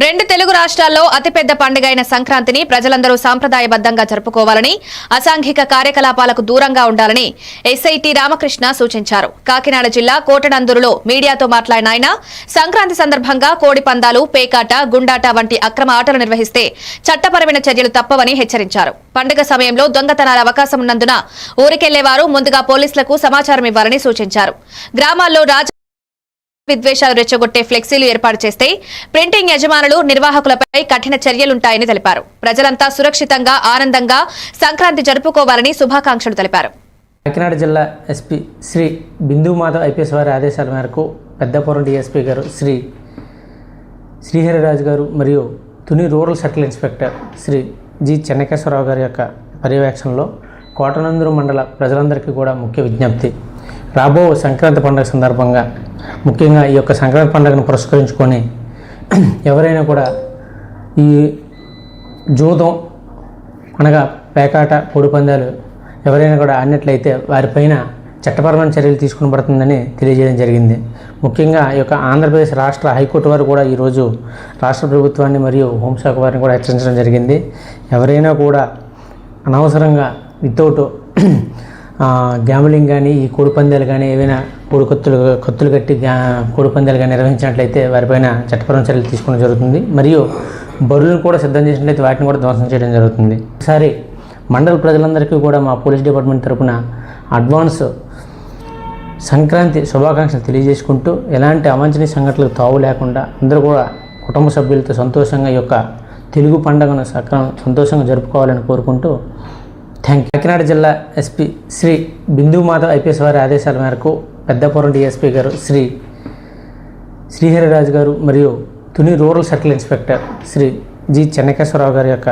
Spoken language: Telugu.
రెండు తెలుగు రాష్ట్రాల్లో అతిపెద్ద పండుగైన సంక్రాంతిని ప్రజలందరూ సాంప్రదాయబద్దంగా జరుపుకోవాలని, అసాంఘిక కార్యకలాపాలకు దూరంగా ఉండాలని ఎస్ఐటి రామకృష్ణ సూచించారు. కాకినాడ జిల్లా కోటనందూరులో మీడియాతో మాట్లాడిన ఆయన సంక్రాంతి సందర్భంగా కోడి పందాలు, పేకాట, గుండాట వంటి అక్రమ ఆటలు నిర్వహిస్తే చట్టపరమైన చర్యలు తప్పవని హెచ్చరించారు. పండుగ సమయంలో దొంగతనాల అవకాశం ఉన్నందున ఊరికెళ్లేవారు ముందుగా పోలీసులకు సమాచారం ఇవ్వాలని సూచించారు. గ్రామాల్లో విద్వేషాలు రెచ్చగొట్టే ఫ్లెక్సీలు ఏర్పాటు చేస్తే ప్రింటింగ్ యజమానులు, నిర్వాహకులపై కఠిన చర్యలుంటాయని తెలిపారు. ప్రజలంతా సురక్షితంగా, ఆనందంగా సంక్రాంతి జరుపుకోవాలని శుభాకాంక్షలు తెలిపారు. కాకినాడ జిల్లా ఎస్పీ శ్రీ బిందు మాధవ్ ఐపీఎస్ వారి ఆదేశాల మేరకు పెద్దపురం డీఎస్పీ గారు శ్రీ శ్రీహరిరాజు గారు మరియు Tuni rural circle inspector Shri G Chennakeshwararao గారి యొక్క పర్యవేక్షణలో కోటనందూరు మండల ప్రజలందరికీ కూడా ముఖ్య విజ్ఞప్తి. రాబో సంక్రాంతి పండుగ సందర్భంగా ముఖ్యంగా ఈ యొక్క సంక్రాంతి పండుగను పురస్కరించుకొని ఎవరైనా కూడా ఈ జూదం అనగా పేకాట, కోడి పందాలు ఎవరైనా కూడా ఆడినట్లయితే వారిపైన చట్టపరమైన చర్యలు తీసుకుని పడుతుందని తెలియజేయడం జరిగింది. ముఖ్యంగా ఈ యొక్క ఆంధ్రప్రదేశ్ రాష్ట్ర హైకోర్టు వారు కూడా ఈరోజు రాష్ట్ర ప్రభుత్వాన్ని మరియు హోంశాఖ వారిని కూడా హెచ్చరించడం జరిగింది. ఎవరైనా కూడా అనవసరంగా వితౌట్ గ్యామ్లింగ్ కానీ, ఈ కోడి పందాలు కానీ, ఏవైనా కత్తులు కట్టి కోడి పందాలు కానీ నిర్వహించినట్లయితే వారిపైన చట్టపరమైన చర్యలు తీసుకోవడం జరుగుతుంది. మరియు బరులను కూడా సిద్ధం చేసినట్లయితే వాటిని కూడా ధ్వంసం చేయడం జరుగుతుంది. ఈసారి మండల ప్రజలందరికీ కూడా మా పోలీస్ డిపార్ట్మెంట్ తరఫున అడ్వాన్స్ సంక్రాంతి శుభాకాంక్షలు తెలియజేసుకుంటూ ఎలాంటి అవాంఛనీయ సంఘటనలకు తావు లేకుండా అందరూ కూడా కుటుంబ సభ్యులతో సంతోషంగా ఈ యొక్క తెలుగు పండుగను సంతోషంగా జరుపుకోవాలని కోరుకుంటూ కాకినాడ జిల్లా ఎస్పీ శ్రీ బిందు మాధవ్ ఐపీఎస్ వారి ఆదేశాల మేరకు పెద్దపురం డీఎస్పీ గారు శ్రీ శ్రీహరిరాజు గారు మరియు Tuni rural circle inspector Shri G Chennakeshwararao గారి యొక్క